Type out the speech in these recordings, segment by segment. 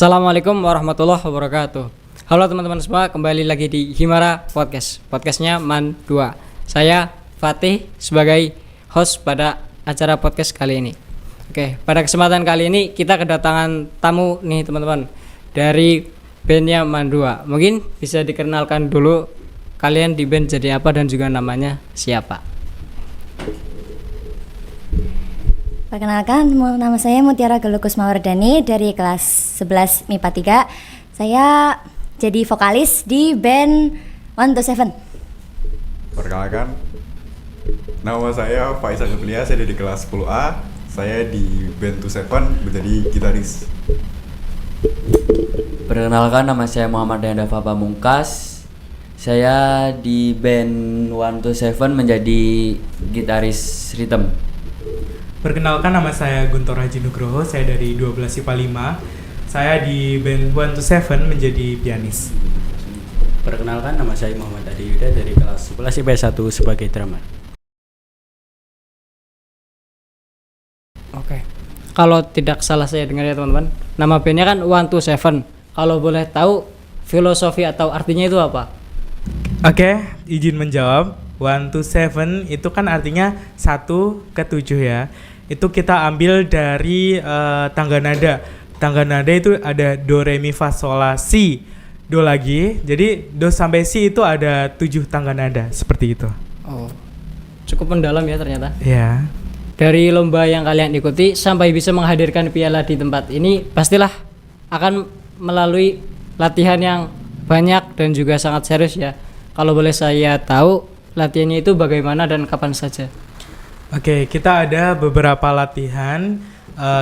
Assalamualaikum warahmatullahi wabarakatuh. Halo teman-teman semua, kembali lagi di Himara Podcast. Podcastnya Man 2. Saya Fatih sebagai host pada acara podcast kali ini. Oke, pada kesempatan kali ini kita kedatangan tamu nih teman-teman dari bandnya Man 2. Mungkin bisa dikenalkan dulu kalian di band jadi apa dan juga namanya siapa. Perkenalkan, nama saya Mutiara Gelukus Mawardani dari kelas 11 MIPA 3. Saya jadi vokalis di band 127. Perkenalkan, nama saya Faisal Nurlia, saya dari kelas 10A. Saya di band 27 menjadi gitaris. Perkenalkan, nama saya Muhammad Dayanda Pamungkas. Saya di band 127 menjadi gitaris rhythm. Perkenalkan, nama saya Guntur Haji Nugroho, saya dari 12 IPA 5. Saya di band 127 menjadi pianis. Perkenalkan, nama saya Muhammad Adi Yuda dari kelas 11 IPA 1 sebagai drummer. Oke. Kalau tidak salah saya dengar ya teman-teman, nama bandnya kan 127. Kalau boleh tahu filosofi atau artinya itu apa? Oke, izin menjawab. 127 itu kan artinya 1 ke 7 ya. Itu kita ambil dari tangga nada. Tangga nada itu ada do, re, mi, fa, sol, la, si. Do lagi. Jadi do sampai si itu ada 7 tangga nada, seperti itu. Oh. Cukup mendalam ya ternyata. Ya. Dari lomba yang kalian ikuti sampai bisa menghadirkan piala di tempat ini, pastilah akan melalui latihan yang banyak dan juga sangat serius ya. Kalau boleh saya tahu, latihannya itu bagaimana dan kapan saja? Oke, kita ada beberapa latihan.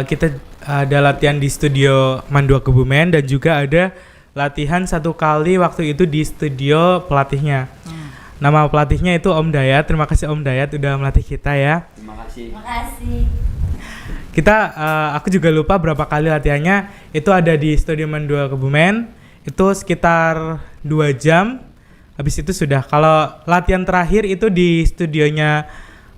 Kita ada latihan di studio Man 2 Kebumen dan juga ada latihan satu kali waktu itu di studio pelatihnya. Nama pelatihnya itu Om Dayat. Terima kasih Om Dayat udah melatih kita ya. Terima kasih. Kita, aku juga lupa berapa kali latihannya. Itu ada di studio Man 2 Kebumen. Itu sekitar 2 jam. Habis itu sudah. Kalau latihan terakhir itu di studionya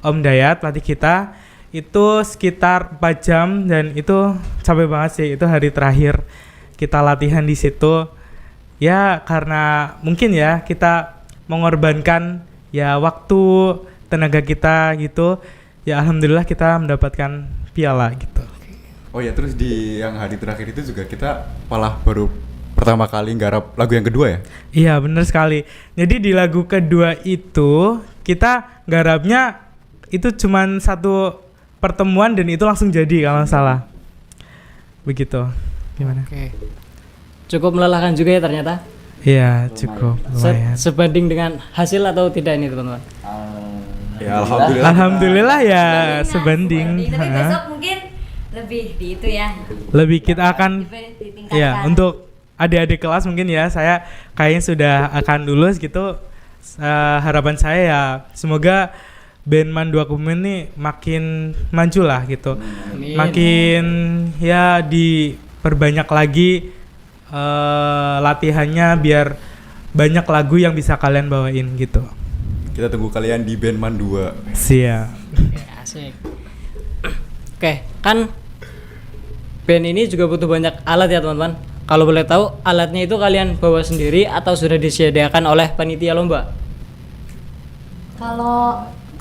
Om Dayat, pelatih kita, itu sekitar 4 jam dan itu capek banget sih. Itu hari terakhir kita latihan di situ. Ya karena mungkin ya kita mengorbankan ya waktu, tenaga kita gitu. Ya alhamdulillah kita mendapatkan piala gitu. Oh ya, terus di yang hari terakhir itu juga kita malah baru pertama kali nggarap lagu yang kedua ya? Iya benar sekali. Jadi di lagu kedua itu kita garapnya itu cuman satu pertemuan dan itu langsung jadi kalau nggak salah. Begitu. Gimana? Oke. Cukup melelahkan juga ya ternyata. Iya cukup. Lumayan. Sebanding dengan hasil atau tidak ini teman-teman? Ya alhamdulillah. Alhamdulillah ya sebanding. Tapi besok mungkin lebih di itu ya. Lebih kita akan ditingkatkan. ya untuk adik-adik kelas mungkin ya, saya kayaknya sudah akan lulus gitu. Harapan saya ya semoga band Man 2 Kebumen nih makin maju lah gitu. Amin. Makin ya diperbanyak lagi latihannya biar banyak lagu yang bisa kalian bawain gitu. Kita tunggu kalian di band Man 2. Siap. Oke, asik. Oke, kan band ini juga butuh banyak alat ya teman-teman. Kalau boleh tahu alatnya itu kalian bawa sendiri atau sudah disediakan oleh panitia lomba?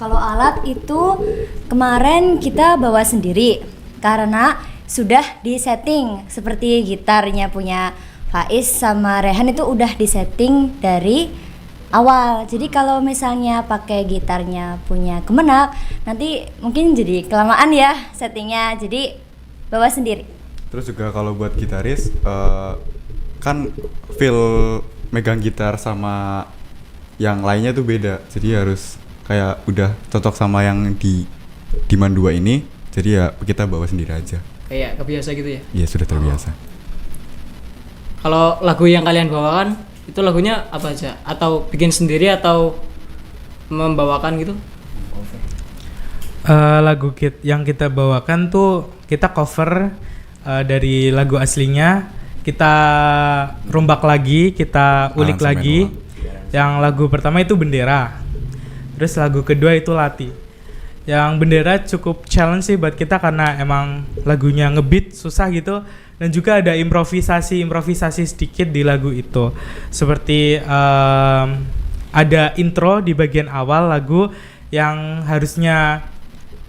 Kalau alat itu kemarin kita bawa sendiri karena sudah disetting, seperti gitarnya punya Faiz sama Rehan itu udah disetting dari awal. Jadi kalau misalnya pakai gitarnya punya Kemenak, nanti mungkin jadi kelamaan ya settingnya. Jadi bawa sendiri. Terus juga kalau buat gitaris, kan feel megang gitar sama yang lainnya tuh beda. Jadi harus kayak udah cocok sama yang di Man 2 ini. Jadi ya kita bawa sendiri aja. Kayak kebiasa gitu ya? Iya sudah terbiasa. Kalau lagu yang kalian bawakan itu lagunya apa aja? Atau bikin sendiri atau membawakan gitu? Lagu yang kita bawakan tuh kita cover dari lagu aslinya, kita rombak lagi, kita ulik lagi. Yang lagu pertama itu Bendera, terus lagu kedua itu Lati. Yang Bendera cukup challenge sih buat kita karena emang lagunya ngebeat susah gitu dan juga ada improvisasi sedikit di lagu itu. Seperti ada intro di bagian awal lagu yang harusnya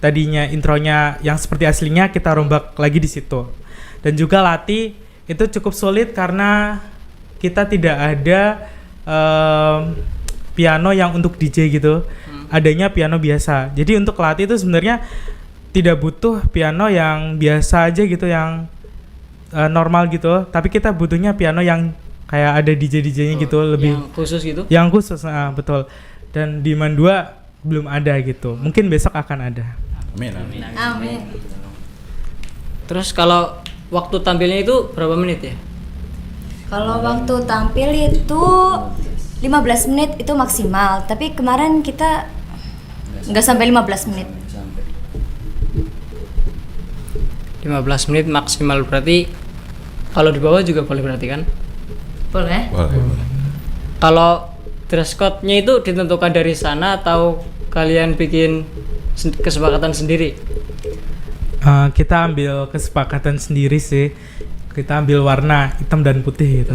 tadinya intronya yang seperti aslinya, kita rombak lagi di situ. Dan juga latih itu cukup sulit karena kita tidak ada piano yang untuk DJ gitu. Adanya piano biasa. Jadi untuk latih itu sebenarnya tidak butuh piano yang biasa aja gitu, yang normal gitu. Tapi kita butuhnya piano yang kayak ada DJ-DJ-nya gitu, lebih yang khusus gitu. yang khusus, betul. Dan di Man 2 belum ada gitu. Mungkin besok akan ada. Amin. Amin. Terus kalau waktu tampilnya itu berapa menit ya? Kalau waktu tampil itu 15 menit itu maksimal, tapi kemarin kita nggak sampai 15 menit. 15 menit maksimal, berarti kalau di bawah juga boleh berarti kan? Boleh. Kalau dress code-nya itu ditentukan dari sana atau kalian bikin kesepakatan sendiri? Kita ambil kesepakatan sendiri sih. Kita ambil warna hitam dan putih gitu.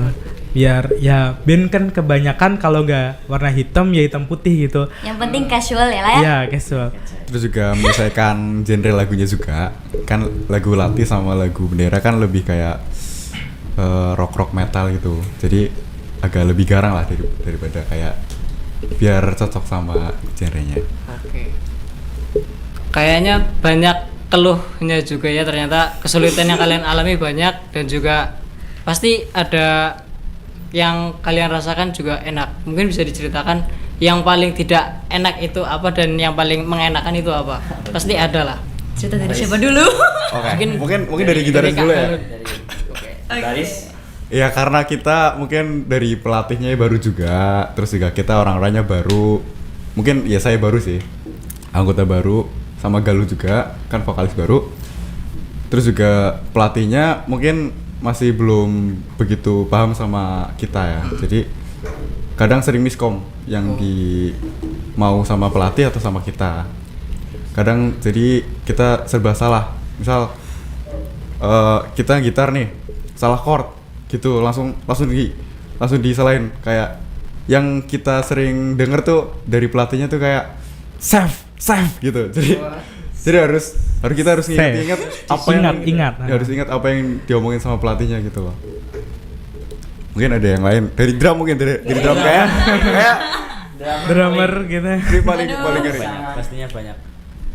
Biar ya band kan kebanyakan kalau nggak warna hitam ya hitam putih gitu. Yang penting casual ya lah ya. Iya, casual. Terus juga menyesuaikan genre lagunya juga. Kan lagu Latih sama lagu Bendera kan lebih kayak rock metal gitu. Jadi agak lebih garang lah daripada kayak, biar cocok sama genrenya. Oke. Kayaknya banyak keluhnya juga ya, ternyata kesulitan yang kalian alami banyak, dan juga pasti ada yang kalian rasakan juga enak. Mungkin bisa diceritakan yang paling tidak enak itu apa dan yang paling mengenakan itu apa? Pasti ada lah. Cerita dari siapa dulu? Oke. Mungkin dari gitaris dulu ya. Gitaris. Ya karena kita mungkin dari pelatihnya baru juga, terus juga kita orang-orangnya baru. Mungkin ya saya baru sih, anggota baru, sama Galuh juga kan vokalis baru. Terus juga pelatihnya mungkin masih belum begitu paham sama kita ya. Jadi kadang sering miskom yang di mau sama pelatih atau sama kita. Kadang jadi kita serba salah. Misal kita gitar nih salah chord gitu, langsung disalahin. Kayak yang kita sering denger tuh dari pelatihnya tuh kayak save gitu. Jadi harus kita harus ingat apa yang ingat. Ya, harus ingat apa yang diomongin sama pelatihnya gitu loh. Mungkin ada yang lain dari drum, mungkin dari drum kayak Drummer gitu. paling ngeri. Pastinya banyak.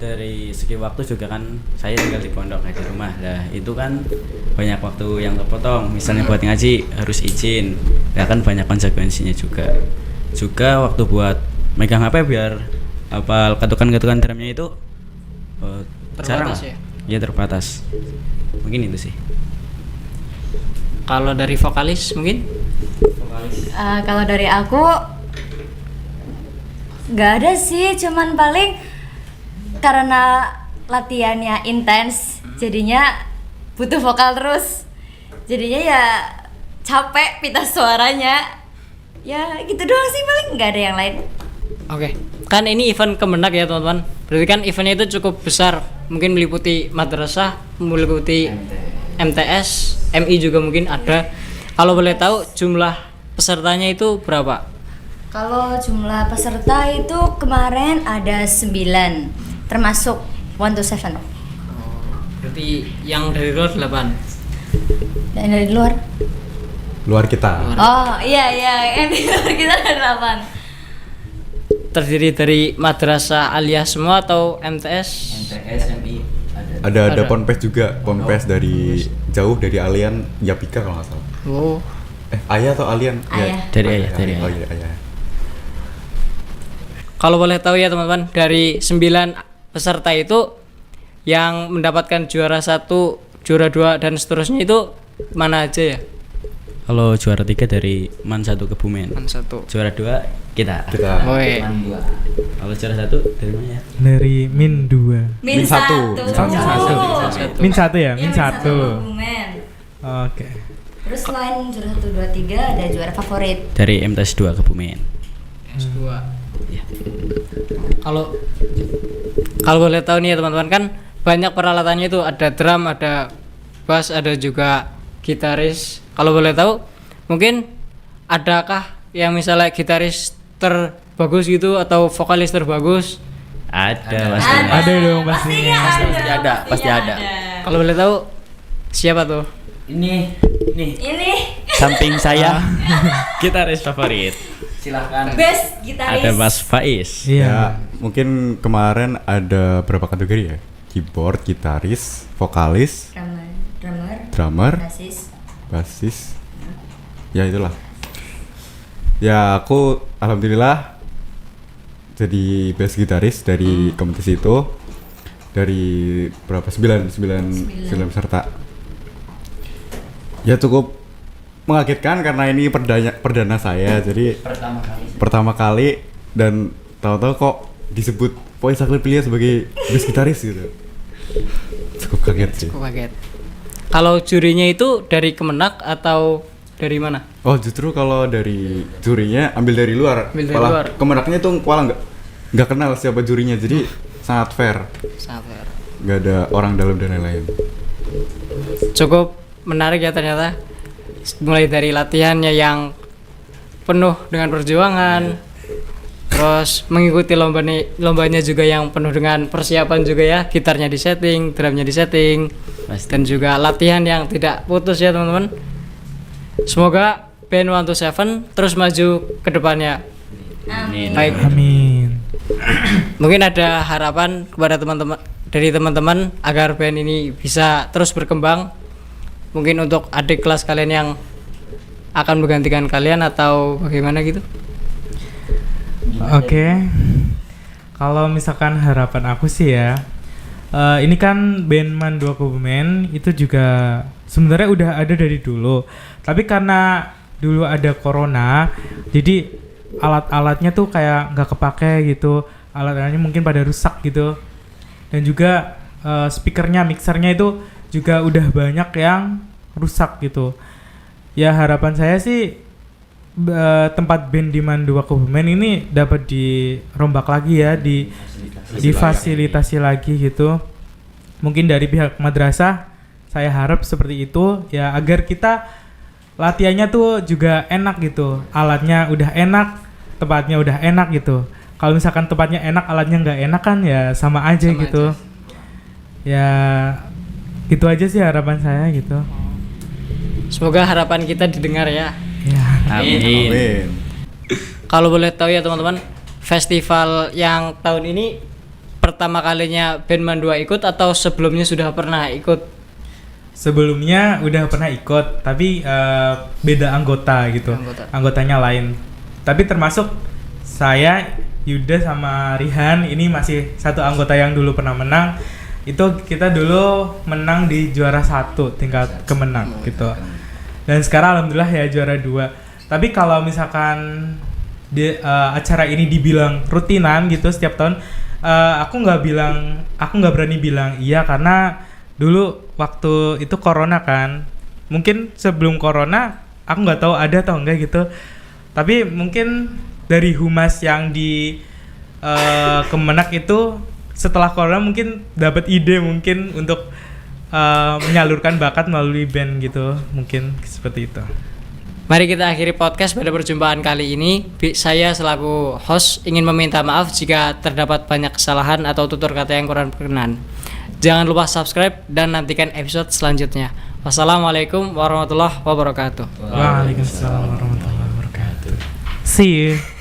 Dari segi waktu juga kan saya tinggal di pondok, di rumah. Nah itu kan banyak waktu yang kepotong. Misalnya buat ngaji harus izin. Ya kan banyak konsekuensinya juga. Juga waktu buat megang HP biar hafal ketukan drumnya itu jarang Terbatas lah. ya? Iya terbatas. Mungkin itu sih. Kalau dari vokalis mungkin? Kalau dari aku nggak ada sih, cuman paling karena latihannya intens, jadinya butuh vokal terus. Jadinya ya capek pita suaranya. Ya gitu doang sih, paling nggak ada yang lain. Oke. Kan ini event Kemenak ya teman-teman. Berarti kan eventnya itu cukup besar. Mungkin meliputi madrasah, meliputi MTS, MI juga mungkin ada. Kalau boleh tahu jumlah pesertanya itu berapa? Kalau jumlah peserta itu kemarin ada 9, termasuk 1 to 7. Berarti yang dari luar 8. Dan dari luar? Luar kita. Oh iya, yang di luar kita ada 8. Terdiri dari madrasah aliyah semua atau MTS? MI ada. Ada Ada. ponpes juga, ponpes dari jauh, dari Alian Yapika kalau nggak salah. Oh. Ayah atau Alian? Ayah. Dari ayah, dari Oh ayah. iya, Ayah. Kalau boleh tahu ya teman-teman, dari 9 peserta itu yang mendapatkan juara 1, juara 2 dan seterusnya itu mana aja ya? Kalau juara 3 dari Man 1 Kebumen. Man 1. Juara 2 kita. Woi. Kalau juara 1 dari mana ya? Dari Min 2. Min 1. satu. Min 1 ya, Min 1. Kebumen. Oke. Terus selain juara 1, 2, 3 ada juara favorit. Dari MTS 2 Kebumen. S2. Kalau boleh tahu nih ya teman-teman, kan banyak peralatannya itu, ada drum, ada bass, ada juga gitaris. Kalau boleh tahu, mungkin adakah yang misalnya gitaris terbagus gitu atau vokalis terbagus? Ada pastinya. Ada dong pastinya. Pasti ada. Kalau boleh tahu siapa tuh? Ini Ini samping saya gitaris favorit. Silahkan. best gitaris. Ada Mas Faiz. Iya. Ya, mungkin kemarin ada berapa kategori ya? Keyboard, gitaris, vokalis, drummer, basis. Ya itulah. Ya aku alhamdulillah jadi best gitaris dari kompetisi itu. Dari berapa? 9 peserta. Ya cukup mengagetkan karena ini perdana saya. Jadi pertama kali dan tahu-tahu kok disebut Poin Saklipilya sebagai best gitaris gitu. Cukup kaget sih. Cukup kaget. Kalau jurinya itu dari Kemenak atau dari mana? Oh justru kalau dari jurinya ambil dari luar. Ambil dari Malah luar. Kemenaknya tuh malah nggak kenal siapa jurinya, jadi sangat fair. Sabar. Nggak ada orang dalam dan lain-lain. Cukup menarik ya ternyata. Mulai dari latihannya yang penuh dengan perjuangan, terus mengikuti lombanya juga yang penuh dengan persiapan juga ya, gitarnya di setting, drumnya di setting, dan juga latihan yang tidak putus ya teman-teman. Semoga band 127 terus maju ke depannya. Baik. Amin. Mungkin ada harapan kepada teman-teman agar band ini bisa terus berkembang. Mungkin untuk adik kelas kalian yang akan menggantikan kalian atau bagaimana gitu. Oke. Kalau misalkan harapan aku sih ya, ini kan band Man 2 Kebumen itu juga sebenarnya udah ada dari dulu. Tapi karena dulu ada corona, jadi alat-alatnya tuh kayak nggak kepake gitu. Alat-alatnya mungkin pada rusak gitu. Dan juga speakernya, mixernya itu juga udah banyak yang rusak gitu. Ya harapan saya sih tempat band di Man 2 Kebumen ini dapat dirombak lagi ya, difasilitasi lagi gitu. Mungkin dari pihak madrasah saya harap seperti itu ya, agar kita latihannya tuh juga enak gitu. Alatnya udah enak, tempatnya udah enak gitu. Kalau misalkan tempatnya enak, alatnya nggak enak kan ya sama aja gitu. Ya gitu aja sih harapan saya gitu. Semoga harapan kita didengar ya. Ya. Amin. Kalau boleh tahu ya teman-teman, festival yang tahun ini pertama kalinya band Man 2 ikut atau sebelumnya sudah pernah ikut? Sebelumnya udah pernah ikut, tapi beda anggota gitu. Anggotanya lain. Tapi termasuk saya, Yuda sama Rihan ini masih satu anggota yang dulu pernah menang. Itu kita dulu menang di juara 1 tingkat kemenang gitu. Dan sekarang alhamdulillah ya juara 2. Tapi kalau misalkan acara ini dibilang rutinan gitu setiap tahun, aku nggak berani bilang iya, karena dulu waktu itu corona kan. Mungkin sebelum corona aku nggak tahu ada atau enggak gitu. Tapi mungkin dari humas yang di Kemenak itu setelah corona mungkin dapat ide mungkin untuk menyalurkan bakat melalui band gitu, mungkin seperti itu. Mari kita akhiri podcast pada perjumpaan kali ini. Saya selaku host ingin meminta maaf jika terdapat banyak kesalahan atau tutur kata yang kurang berkenan. Jangan lupa subscribe dan nantikan episode selanjutnya. Wassalamualaikum warahmatullahi wabarakatuh. Waalaikumsalam warahmatullahi wabarakatuh. See you.